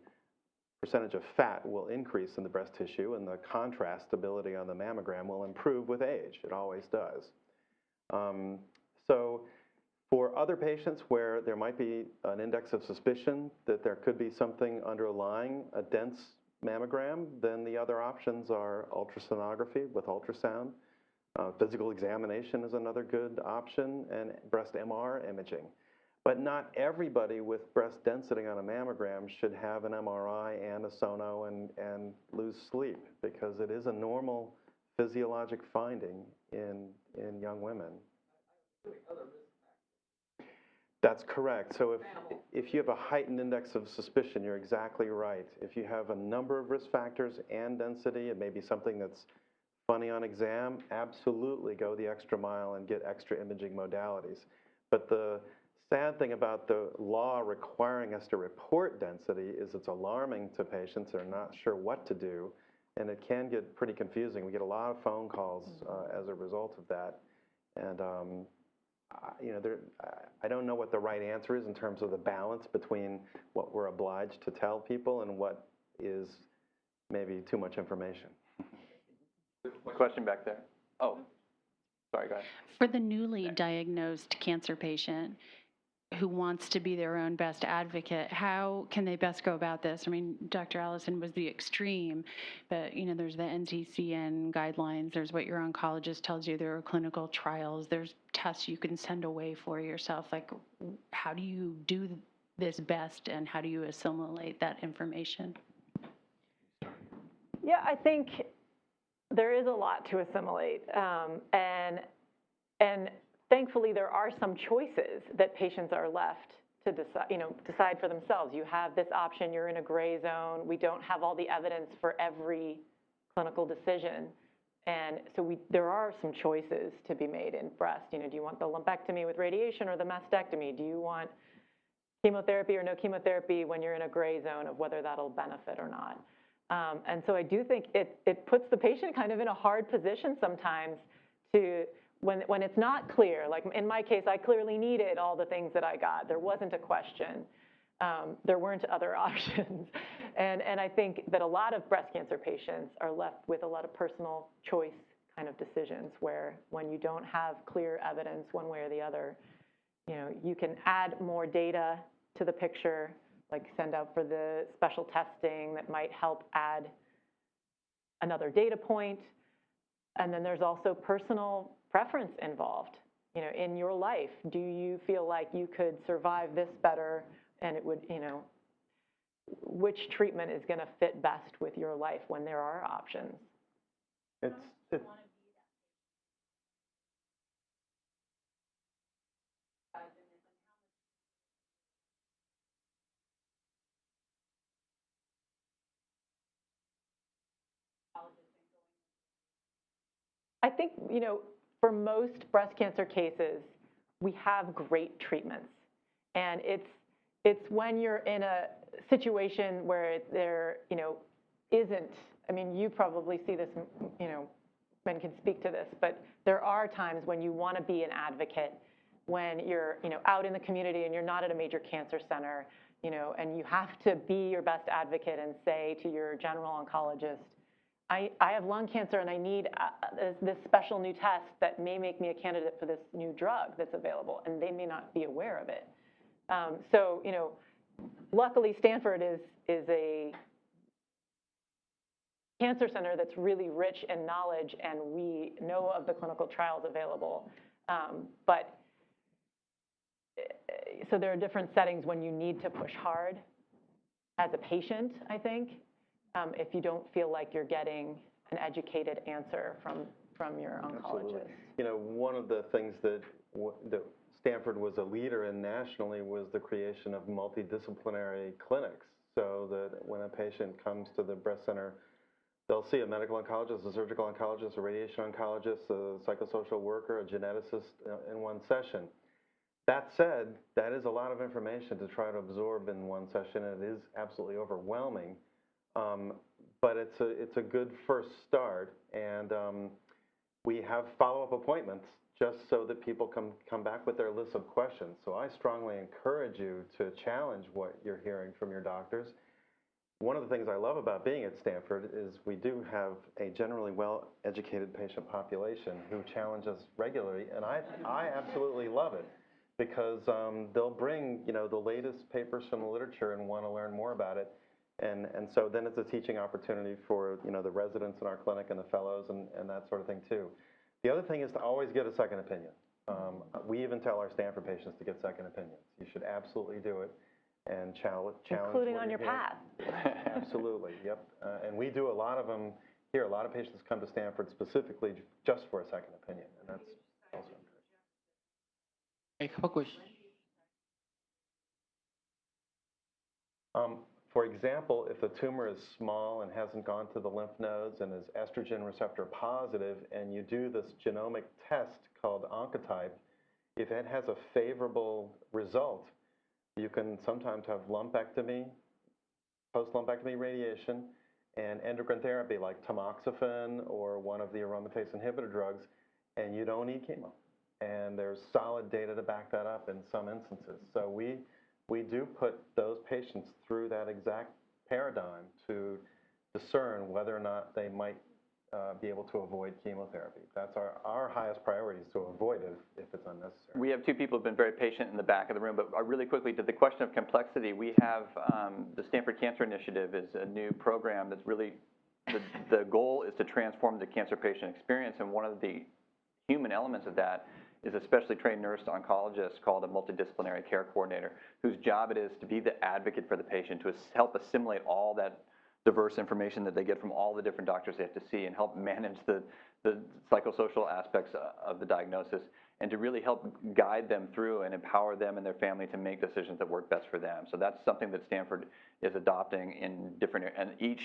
percentage of fat will increase in the breast tissue, and the contrast stability on the mammogram will improve with age. It always does. So for other patients where there might be an index of suspicion that there could be something underlying a dense mammogram, then the other options are ultrasonography with ultrasound. Physical examination is another good option, and breast MR imaging. But not everybody with breast density on a mammogram should have an MRI and a sono and lose sleep, because it is a normal physiologic finding in young women. That's correct. So if you have a heightened index of suspicion, you're exactly right. If you have a number of risk factors and density, it may be something that's funny on exam, absolutely go the extra mile and get extra imaging modalities. But the sad thing about the law requiring us to report density is it's alarming to patients that are not sure what to do, and it can get pretty confusing. We get a lot of phone calls as a result of that, and you know, I don't know what the right answer is in terms of the balance between what we're obliged to tell people and what is maybe too much information. Question back there. Oh, sorry, go ahead. For the newly diagnosed cancer patient who wants to be their own best advocate, how can they best go about this? I mean, Dr. Allison was the extreme, but you know, there's the NCCN guidelines, there's what your oncologist tells you, there are clinical trials, there's tests you can send away for yourself. Like, how do you do this best, and how do you assimilate that information? Yeah, I think there is a lot to assimilate, and thankfully there are some choices that patients are left to decide for themselves. You have this option, you're in a gray zone. We don't have all the evidence for every clinical decision, and so there are some choices to be made in breast. You know, do you want the lumpectomy with radiation or the mastectomy? Do you want chemotherapy or no chemotherapy when you're in a gray zone of whether that'll benefit or not? And so I do think it puts the patient kind of in a hard position sometimes to, when it's not clear. Like in my case, I clearly needed all the things that I got. There wasn't a question. There weren't other options. And I think that a lot of breast cancer patients are left with a lot of personal choice kind of decisions, where when you don't have clear evidence one way or the other, you know, you can add more data to the picture, like send out for the special testing that might help add another data point. And then there's also personal preference involved. You know, in your life, do you feel like you could survive this better, and it would, you know, which treatment is going to fit best with your life when there are options? It's I think, for most breast cancer cases, we have great treatments. And it's when you're in a situation where there, isn't, I mean, you probably see this, men can speak to this, but there are times when you want to be an advocate, when you're, out in the community and you're not at a major cancer center, and you have to be your best advocate and say to your general oncologist, I have lung cancer and I need this special new test that may make me a candidate for this new drug that's available, and they may not be aware of it. So, luckily Stanford is a cancer center that's really rich in knowledge, and we know of the clinical trials available. So there are different settings when you need to push hard as a patient, I think, if you don't feel like you're getting an educated answer from your oncologist. Absolutely. One of the things that Stanford was a leader in nationally was the creation of multidisciplinary clinics, so that when a patient comes to the breast center, they'll see a medical oncologist, a surgical oncologist, a radiation oncologist, a psychosocial worker, a geneticist in one session. That said, that is a lot of information to try to absorb in one session, and it is absolutely overwhelming. But it's a good first start, and we have follow-up appointments just so that people come back with their list of questions. So I strongly encourage you to challenge what you're hearing from your doctors. One of the things I love about being at Stanford is we do have a generally well-educated patient population who challenge us regularly, and I absolutely love it, because they'll bring the latest papers from the literature and want to learn more about it. And so then it's a teaching opportunity for the residents in our clinic and the fellows and that sort of thing too. The other thing is to always get a second opinion. We even tell our Stanford patients to get second opinions. You should absolutely do it and challenge. Including on your path. Absolutely, yep. And we do a lot of them here. A lot of patients come to Stanford specifically just for a second opinion, and that's also good. I have a question. For example, if the tumor is small and hasn't gone to the lymph nodes and is estrogen receptor positive, and you do this genomic test called Oncotype, if it has a favorable result, you can sometimes have lumpectomy, post-lumpectomy radiation, and endocrine therapy like tamoxifen or one of the aromatase inhibitor drugs, and you don't need chemo. And there's solid data to back that up in some instances. So we do put those patients through that exact paradigm to discern whether or not they might be able to avoid chemotherapy. That's our highest priority, is to avoid it if it's unnecessary. We have two people who've been very patient in the back of the room, but really quickly, to the question of complexity, we have the Stanford Cancer Initiative is a new program that's really, the goal is to transform the cancer patient experience, and one of the human elements of that is a specially trained nurse oncologist called a multidisciplinary care coordinator, whose job it is to be the advocate for the patient, to help assimilate all that diverse information that they get from all the different doctors they have to see, and help manage the psychosocial aspects of the diagnosis, and to really help guide them through and empower them and their family to make decisions that work best for them. So that's something that Stanford is adopting in different, and each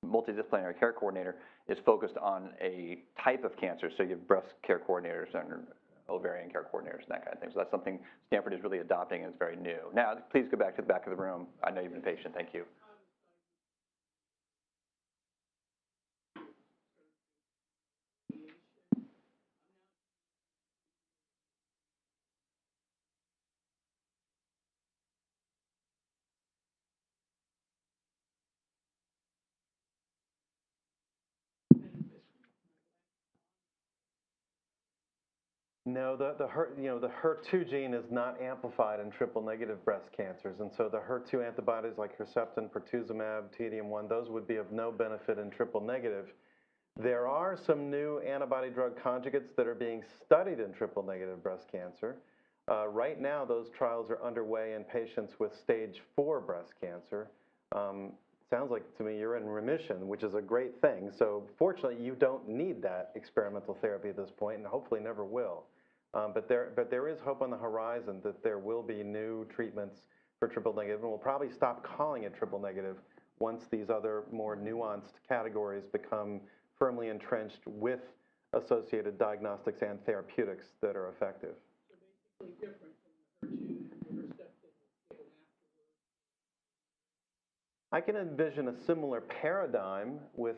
multidisciplinary care coordinator is focused on a type of cancer. So you have breast care coordinators and ovarian care coordinators and that kind of thing. So that's something Stanford is really adopting, and it's very new. Now, please go back to the back of the room. I know you've been patient. Thank you. No, the HER2 gene is not amplified in triple-negative breast cancers, and so the HER2 antibodies like Herceptin, pertuzumab, TDM1, those would be of no benefit in triple-negative. There are some new antibody-drug conjugates that are being studied in triple-negative breast cancer. Right now, those trials are underway in patients with stage 4 breast cancer. sounds like to me you're in remission, which is a great thing. So fortunately, you don't need that experimental therapy at this point, and hopefully never will. But there is hope on the horizon that there will be new treatments for triple negative, and we'll probably stop calling it triple negative once these other more nuanced categories become firmly entrenched with associated diagnostics and therapeutics that are effective. So basically different from the HER2 or Herceptin given afterwards. I can envision a similar paradigm with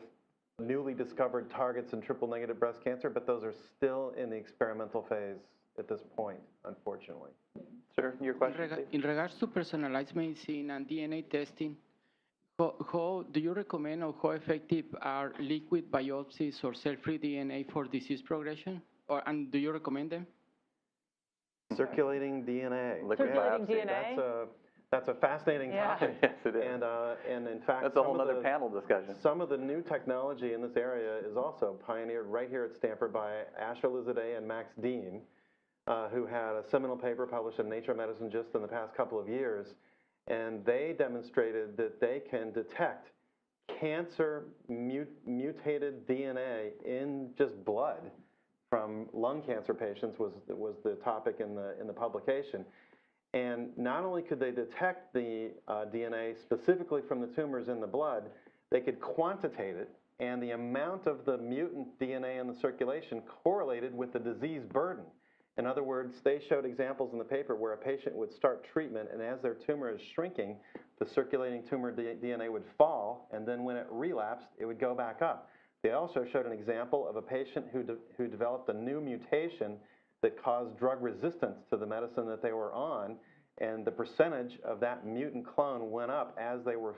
newly discovered targets in triple negative breast cancer, but those are still in the experimental phase at this point, unfortunately. Sir, your question, please. In regards to personalized medicine and DNA testing, how do you recommend or how effective are liquid biopsies or cell-free DNA for disease progression? And do you recommend them? Circulating DNA. Liquid Circulating biopsy. DNA. That's a fascinating Yeah. topic. Yes, it is. And in fact, That's a whole other panel discussion. some of the new technology in this area is also pioneered right here at Stanford by Asha Lizaday and Max Dean, who had a seminal paper published in Nature Medicine just in the past couple of years. And they demonstrated that they can detect cancer mutated DNA in just blood from lung cancer patients was the topic in the publication. And not only could they detect the DNA specifically from the tumors in the blood, they could quantitate it, and the amount of the mutant DNA in the circulation correlated with the disease burden. In other words, they showed examples in the paper where a patient would start treatment, and as their tumor is shrinking, the circulating tumor DNA would fall, and then when it relapsed, it would go back up. They also showed an example of a patient who developed a new mutation that caused drug resistance to the medicine that they were on, and the percentage of that mutant clone went up as they were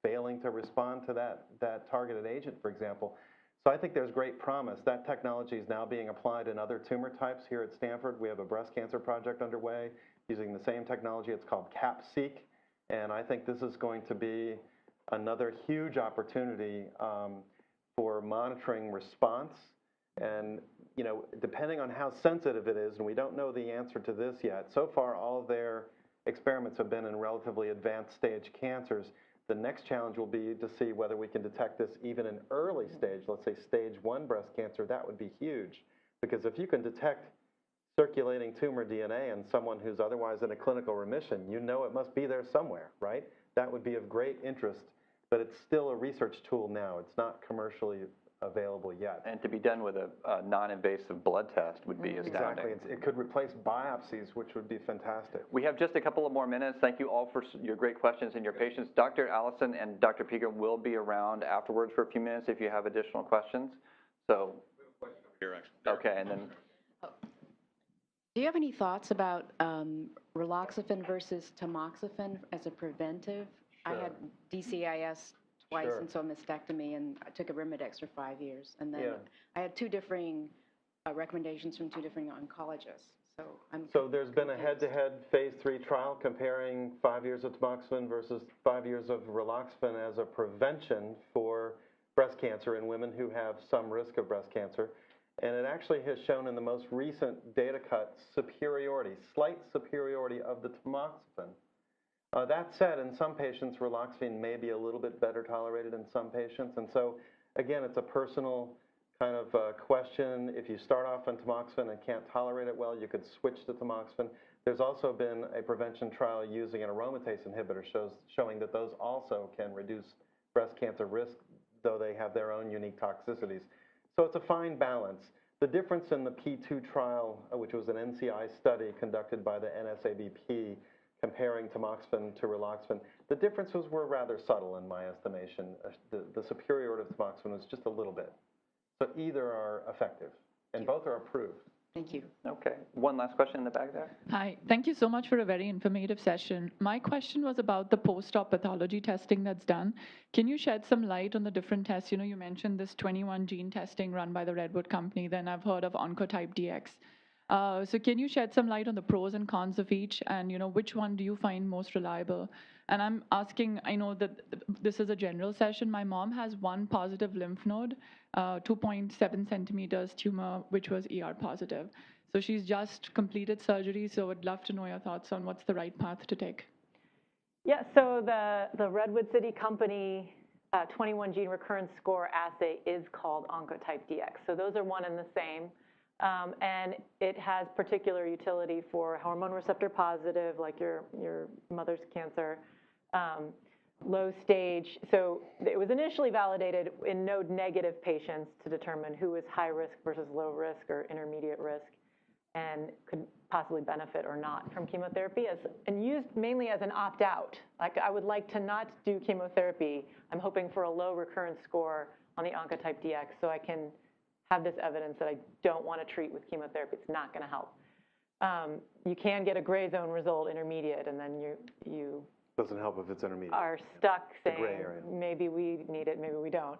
failing to respond to that targeted agent, for example. So I think there's great promise. That technology is now being applied in other tumor types here at Stanford. We have a breast cancer project underway using the same technology. It's called CAP-seq, and I think this is going to be another huge opportunity for monitoring response. And you know, depending on how sensitive it is, and we don't know the answer to this yet, so far all of their experiments have been in relatively advanced stage cancers. The next challenge will be to see whether we can detect this even in early stage, let's say stage 1 breast cancer. That would be huge, because if you can detect circulating tumor DNA in someone who's otherwise in a clinical remission, you know it must be there somewhere, right? That would be of great interest, but it's still a research tool now. It's not commercially available yet. And to be done with a non-invasive blood test would be astounding. Exactly. It could replace biopsies, which would be fantastic. We have just a couple of more minutes. Thank you all for your great questions and your patience. Dr. Allison and Dr. Pegram will be around afterwards for a few minutes if you have additional questions. So, here, actually. okay, and then Do you have any thoughts about raloxifene versus tamoxifen as a preventive? I had DCIS twice, Sure. and so a mastectomy, and I took a Arimidex for 5 years. And then Yeah. I had two differing recommendations from two different oncologists. So there's been a head-to-head phase 3 trial comparing 5 years of tamoxifen versus 5 years of raloxifene as a prevention for breast cancer in women who have some risk of breast cancer. And it actually has shown in the most recent data cut superiority, slight superiority of the tamoxifen. That said, in some patients, raloxifene may be a little bit better tolerated in some patients. And so, again, it's a personal kind of question. If you start off on tamoxifen and can't tolerate it well, you could switch to tamoxifen. There's also been a prevention trial using an aromatase inhibitor showing that those also can reduce breast cancer risk, though they have their own unique toxicities. So it's a fine balance. The difference in the P2 trial, which was an NCI study conducted by the NSABP, comparing tamoxifen to raloxifene, the differences were rather subtle in my estimation. The superiority of tamoxifen was just a little bit. So either are effective, and both are approved. Thank you. okay. One last question in the back there. Hi, thank you so much for a very informative session. My question was about the post-op pathology testing that's done. Can you shed some light on the different tests? You know, you mentioned this 21 gene testing run by the Redwood company, then I've heard of Oncotype DX. So can you shed some light on the pros and cons of each, and you know, which one do you find most reliable? And I'm asking, I know that this is a general session. My mom has one positive lymph node, 2.7 centimeters tumor, which was ER positive. So she's just completed surgery, so I'd love to know your thoughts on what's the right path to take. Yeah, so the Redwood City Company 21 gene recurrence score assay is called Oncotype DX. So those are one and the same. And it has particular utility for hormone receptor positive, like your mother's cancer, low stage. So it was initially validated in node negative patients to determine who is high risk versus low risk or intermediate risk and could possibly benefit or not from chemotherapy, and used mainly as an opt-out. Like, I would like to not do chemotherapy. I'm hoping for a low recurrence score on the Oncotype DX so I can have this evidence that I don't want to treat with chemotherapy. It's not going to help. You can get a gray zone result, intermediate, and then you Doesn't help if it's intermediate. are stuck The saying, gray area. maybe we need it, maybe we don't.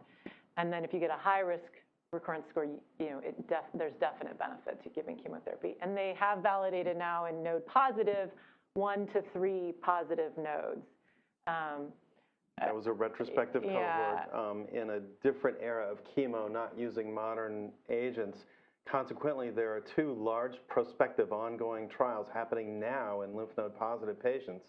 And then if you get a high risk recurrence score, there's definite benefit to giving chemotherapy. And they have validated now in node positive, 1 to 3 positive nodes. That was a retrospective cohort in a different era of chemo, not using modern agents. Consequently, there are 2 large prospective ongoing trials happening now in lymph node positive patients.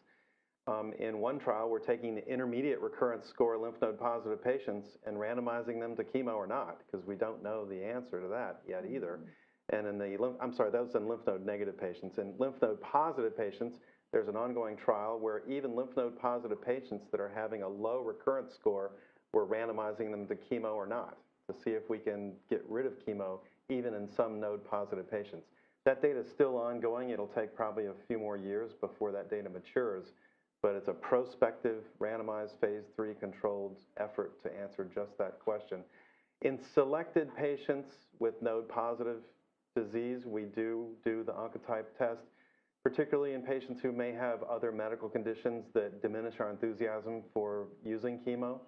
In one trial, we're taking the intermediate recurrence score lymph node positive patients and randomizing them to chemo or not, because we don't know the answer to that yet either. And in the, that was in lymph node negative patients. In lymph node positive patients, there's an ongoing trial where even lymph node positive patients that are having a low recurrence score, we're randomizing them to chemo or not, to see if we can get rid of chemo even in some node positive patients. That data is still ongoing. It'll take probably a few more years before that data matures. But it's a prospective, randomized phase 3 controlled effort to answer just that question. In selected patients with node-positive disease, we do the Oncotype test, particularly in patients who may have other medical conditions that diminish our enthusiasm for using chemo.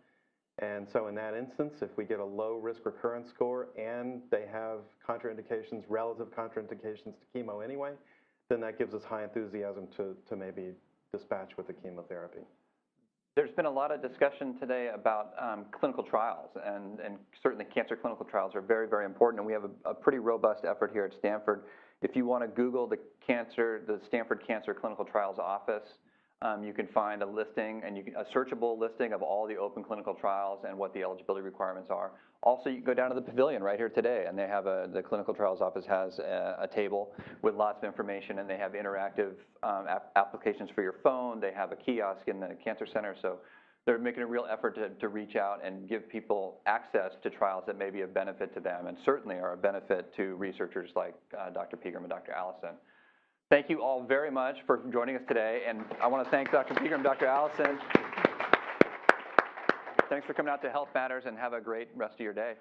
And so in that instance, if we get a low-risk recurrence score and they have contraindications, relative contraindications to chemo anyway, then that gives us high enthusiasm to maybe dispatch with the chemotherapy. There's been a lot of discussion today about clinical trials, and certainly cancer clinical trials are very, very important, and we have a pretty robust effort here at Stanford. If you want to Google the Stanford Cancer Clinical Trials Office, you can find a listing, and a searchable listing of all the open clinical trials and what the eligibility requirements are. Also, you can go down to the pavilion right here today, and they have the clinical trials office has a table with lots of information, and they have interactive applications for your phone. They have a kiosk in the cancer center, so they're making a real effort to reach out and give people access to trials that may be of benefit to them, and certainly are a benefit to researchers like Dr. Pegram and Dr. Allison. Thank you all very much for joining us today, and I want to thank Dr. Pegram and Dr. Allison. Thanks for coming out to Health Matters, and have a great rest of your day.